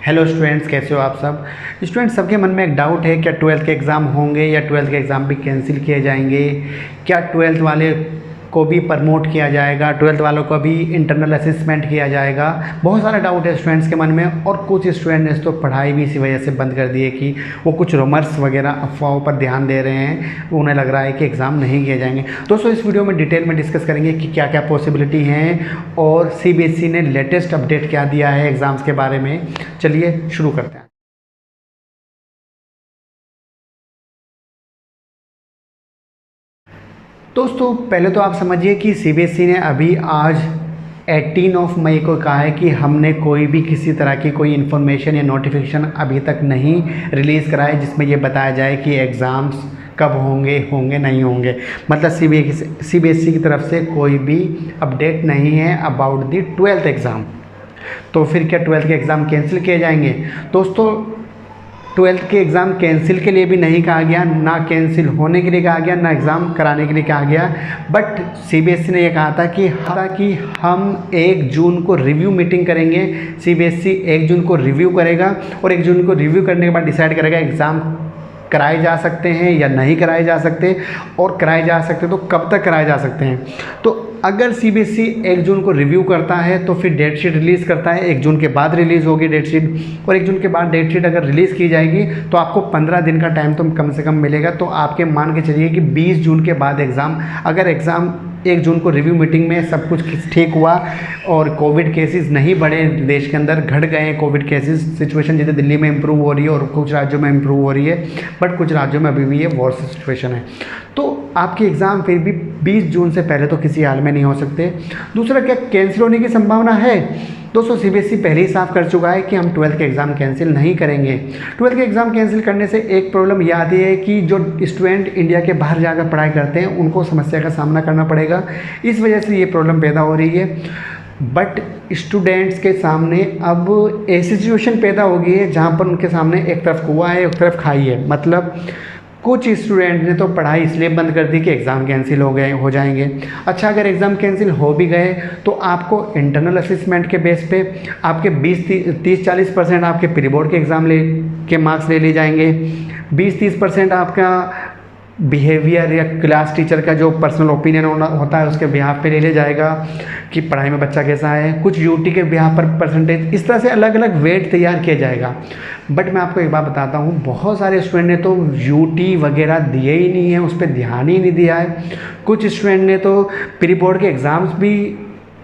Hello students, कैसे हो आप सब। स्टूडेंट्स, सबके मन में एक डाउट है, क्या ट्वेल्थ के एग्ज़ाम होंगे या ट्वेल्थ के एग्ज़ाम भी कैंसिल किए जाएंगे, क्या ट्वेल्थ वाले को भी प्रमोट किया जाएगा, ट्वेल्थ वालों को भी इंटरनल असेसमेंट किया जाएगा। बहुत सारा डाउट है स्टूडेंट्स के मन में, और कुछ स्टूडेंट ने तो पढ़ाई भी इसी वजह से बंद कर दी है कि वो कुछ रूमर्स वगैरह अफवाहों पर ध्यान दे रहे हैं, उन्हें लग रहा है कि एग्ज़ाम नहीं किए जाएंगे। दोस्तों, इस वीडियो में डिटेल में डिस्कस करेंगे कि क्या क्या पॉसिबिलिटी हैं और सीबीएसई ने लेटेस्ट अपडेट क्या दिया है एग्ज़ाम्स के बारे में। चलिए शुरू करते हैं। दोस्तों, पहले तो आप समझिए कि सीबीएसई ने अभी आज 18 मई को कहा है कि हमने कोई भी किसी तरह की कोई इन्फॉर्मेशन या नोटिफिकेशन अभी तक नहीं रिलीज़ करा है जिसमें ये बताया जाए कि एग्ज़ाम्स कब होंगे नहीं होंगे। मतलब सीबीएसई की तरफ से कोई भी अपडेट नहीं है अबाउट दी ट्वेल्थ एग्ज़ाम। तो फिर क्या ट्वेल्थ के एग्ज़ाम कैंसिल किए जाएंगे? दोस्तों, ट्वेल्थ के एग्ज़ाम कैंसिल के लिए भी नहीं कहा गया, ना कैंसिल होने के लिए कहा गया, ना एग्ज़ाम कराने के लिए कहा गया। बट सीबीएसई ने यह कहा था कि हम 1 जून को रिव्यू मीटिंग करेंगे। सीबीएसई 1 जून को रिव्यू करेगा और 1 जून को रिव्यू करने के बाद डिसाइड करेगा एग्ज़ाम कराए जा सकते हैं या नहीं कराए जा सकते, और कराए जा सकते तो कब तक कराए जा सकते हैं। तो अगर सीबीएसई 1 जून को रिव्यू करता है तो फिर डेट शीट रिलीज़ करता है, 1 जून के बाद रिलीज़ होगी डेट शीट, और 1 जून के बाद डेट शीट अगर रिलीज़ की जाएगी तो आपको 15 दिन का टाइम तो कम से कम मिलेगा। तो आपके मान के चलिए कि 20 जून के बाद एग्ज़ाम, अगर एग्ज़ाम 1 जून को रिव्यू मीटिंग में सब कुछ ठीक हुआ और कोविड केसेस नहीं बढ़े, देश के अंदर घट गए हैं कोविड केसेस, सिचुएशन जैसे दिल्ली में इंप्रूव हो रही है और कुछ राज्यों में इंप्रूव हो रही है, बट कुछ राज्यों में अभी भी ये वर्स्ट सिचुएशन है, तो आपके एग्ज़ाम फिर भी 20 जून से पहले तो किसी हाल में नहीं हो सकते। दूसरा, क्या कैंसिल होने की संभावना है? दोस्तों, सीबीएसई पहले ही साफ कर चुका है कि हम ट्वेल्थ के एग्ज़ाम कैंसिल नहीं करेंगे। ट्वेल्थ के एग्ज़ाम कैंसिल करने से एक प्रॉब्लम ये आती है कि जो स्टूडेंट इंडिया के बाहर जाकर पढ़ाई करते हैं उनको समस्या का सामना करना पड़ेगा, इस वजह से ये प्रॉब्लम पैदा हो रही है। बट स्टूडेंट्स के सामने अब ऐसी सिचुएशन पैदा हो गई है जहाँ पर उनके सामने एक तरफ कुआं है, एक तरफ खाई है। मतलब कुछ स्टूडेंट ने तो पढ़ाई इसलिए बंद कर दी कि एग्ज़ाम कैंसिल हो जाएंगे। अच्छा, अगर एग्ज़ाम कैंसिल हो भी गए तो आपको इंटरनल असेसमेंट के बेस पे आपके 30-40% आपके प्री बोर्ड के एग्ज़ाम के मार्क्स ले लिए जाएंगे, 20-30% आपका बिहेवियर या क्लास टीचर का जो पर्सनल ओपिनियन होता है उसके बिहाफ पे ले लिया जाएगा कि पढ़ाई में बच्चा कैसा है, कुछ यूटी के बिहाफ पर परसेंटेज, इस तरह से अलग अलग वेट तैयार किया जाएगा। बट मैं आपको एक बात बताता हूँ, बहुत सारे स्टूडेंट ने तो यूटी वगैरह दिए ही नहीं है, उस पर ध्यान ही नहीं दिया है। कुछ स्टूडेंट ने तो प्री बोर्ड के एग्ज़ाम्स भी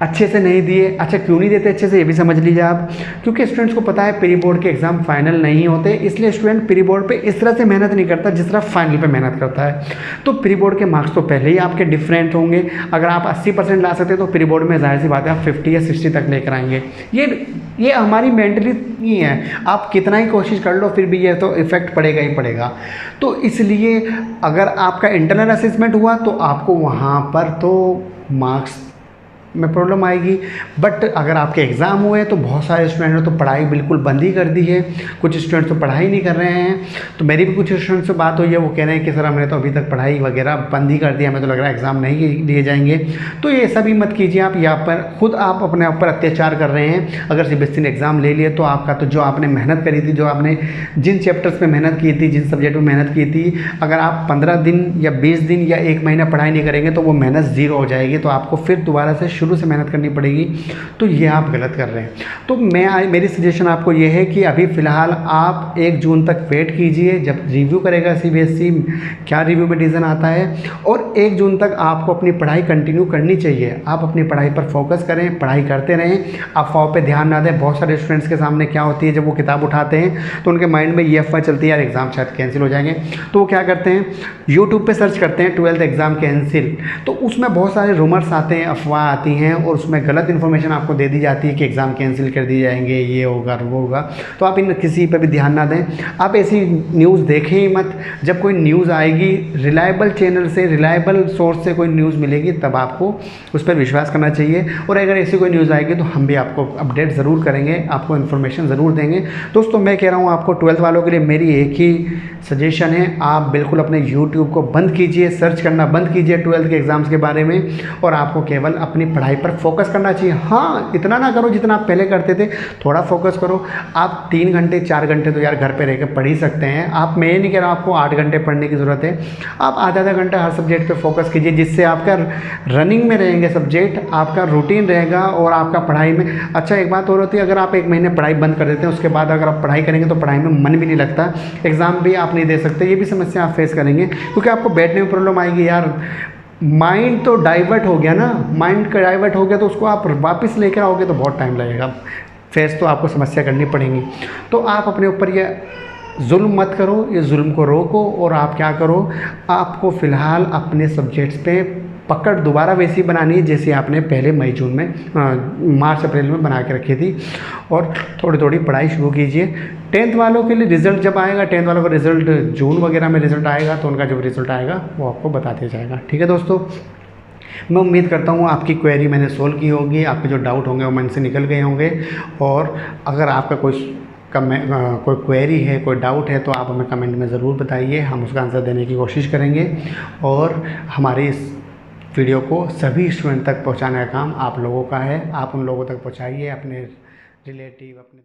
अच्छे से नहीं दिए। अच्छा, क्यों नहीं देते अच्छे से, ये भी समझ लीजिए आप, क्योंकि स्टूडेंट्स को पता है प्री बोर्ड के एग्ज़ाम फाइनल नहीं होते, इसलिए स्टूडेंट प्री बोर्ड पे इस तरह से मेहनत नहीं करता जिस तरह फाइनल पे मेहनत करता है। तो प्री बोर्ड के मार्क्स तो पहले ही आपके डिफरेंट होंगे। अगर आप 80% ला सकते तो प्री बोर्ड में जाहिर सी बात है आप 50 या 60 तक लेकर आएंगे। ये हमारी मेंटली नहीं है, आप कितना ही कोशिश कर लो फिर भी ये तो इफेक्ट पड़ेगा ही पड़ेगा। तो इसलिए अगर आपका इंटरनल असेसमेंट हुआ तो आपको वहाँ पर तो मार्क्स में प्रॉब्लम आएगी। बट अगर आपके एग्ज़ाम हुए तो बहुत सारे स्टूडेंट ने तो पढ़ाई बिल्कुल बंद ही कर दी है, कुछ स्टूडेंट तो पढ़ाई नहीं कर रहे हैं। तो मेरी भी कुछ स्टूडेंट से बात हुई है, वो कह रहे हैं कि सर हमने तो अभी तक पढ़ाई वगैरह बंद ही कर दी, हमें तो लग रहा है एग्ज़ाम नहीं लिए जाएंगे। तो ये ऐसा भी मत कीजिए, आप यहाँ पर खुद आप अपने ऊपर अत्याचार कर रहे हैं। अगर सीबीएसई ने एग्ज़ाम ले लिए तो आपका तो जो आपने मेहनत करी थी, जो आपने जिन चैप्टर्स में मेहनत की थी, जिन सब्जेक्ट में मेहनत की थी, अगर आप 15 दिन या 20 दिन या 1 महीना पढ़ाई नहीं करेंगे तो वो मेहनत ज़ीरो हो जाएगी, तो आपको फिर दोबारा से शुरू से मेहनत करनी पड़ेगी। तो ये आप गलत कर रहे हैं। तो मेरी सजेशन आपको ये है कि अभी फ़िलहाल आप 1 जून तक वेट कीजिए, जब रिव्यू करेगा सीबीएसई, क्या रिव्यू में डिसीजन आता है, और 1 जून तक आपको अपनी पढ़ाई कंटिन्यू करनी चाहिए। आप अपनी पढ़ाई पर फोकस करें, पढ़ाई करते रहें, अफवाह पे ध्यान ना दें। बहुत सारे स्टूडेंट्स के सामने क्या होती है, जब वो किताब उठाते हैं तो उनके माइंड में ये अफवाह चलती है यार एग्ज़ाम शायद कैंसिल हो जाएंगे, तो वो क्या करते हैं, यूट्यूब पर सर्च करते हैं ट्वेल्थ एग्ज़ाम कैंसिल, तो उसमें बहुत सारे रूमर्स आते हैं, अफवाह आती हैं, और उसमें गलत इन्फॉर्मेशन आपको दे दी जाती है कि एग्ज़ाम कैंसिल कर दिए जाएंगे, ये होगा वो होगा। तो आप इन किसी पर भी ध्यान ना दें, आप ऐसी न्यूज़ देखें ही मत। जब कोई न्यूज़ आएगी रिलायबल चैनल से, रिलायबल सोर्स से कोई न्यूज़ मिलेगी तब आपको उस पर विश्वास करना चाहिए। और अगर ऐसी कोई न्यूज़ आएगी तो हम भी आपको अपडेट ज़रूर करेंगे, आपको इन्फॉर्मेशन ज़रूर देंगे। दोस्तों, मैं कह रहा हूँ आपको ट्वेल्थ वालों के लिए मेरी एक ही सजेशन है, आप बिल्कुल अपने यूट्यूब को बंद कीजिए, सर्च करना बंद कीजिए ट्वेल्थ के एग्ज़ाम्स के बारे में, और आपको केवल अपनी पढ़ाई पढ़ाई पर फोकस करना चाहिए। हाँ, इतना ना करो जितना आप पहले करते थे, थोड़ा फोकस करो। आप 3 घंटे 4 घंटे तो यार घर पे रह के पढ़ ही सकते हैं। आप, मैं ये नहीं कह रहा हूँ आपको 8 घंटे पढ़ने की ज़रूरत है। आप आधा आधा घंटा हर सब्जेक्ट पे फोकस कीजिए, जिससे आपका रनिंग में रहेंगे सब्जेक्ट, आपका रूटीन रहेगा और आपका पढ़ाई में। अच्छा, एक बात और होती है, अगर आप 1 महीने पढ़ाई बंद कर देते हैं, उसके बाद अगर आप पढ़ाई करेंगे तो पढ़ाई में मन भी नहीं लगता, एग्ज़ाम भी आप नहीं दे सकते। ये भी समस्या आप फेस करेंगे, क्योंकि आपको बैठने में प्रॉब्लम आएगी। यार माइंड तो डाइवर्ट हो गया ना, माइंड का डाइवर्ट हो गया तो उसको आप वापस लेकर आओगे तो बहुत टाइम लगेगा, फेस तो आपको समस्या करनी पड़ेगी। तो आप अपने ऊपर ये जुल्म मत करो, ये जुल्म को रोको और आप क्या करो, आपको फ़िलहाल अपने सब्जेक्ट्स पे पकड़ दोबारा वैसी बनानी है जैसे आपने पहले मई जून में मार्च अप्रैल में बना के रखी थी, और थोड़ी थोड़ी पढ़ाई शुरू कीजिए। 10th वालों के लिए रिज़ल्ट जब आएगा, 10th वालों का रिज़ल्ट जून वगैरह में रिज़ल्ट आएगा, तो उनका जब रिज़ल्ट आएगा वो आपको बता दिया जाएगा। ठीक है दोस्तों, मैं उम्मीद करता हूँ आपकी क्वेरी मैंने सोल्व की होगी, आपके जो डाउट होंगे वो मन से निकल गए होंगे। और अगर आपका कोई क्वेरी है, कोई डाउट है, तो आप हमें कमेंट में ज़रूर बताइए, हम उसका आंसर देने की कोशिश करेंगे। और हमारे इस वीडियो को सभी स्टूडेंट तक पहुंचाने का काम आप लोगों का है। आप उन लोगों तक पहुंचाइए, अपने रिलेटिव, अपने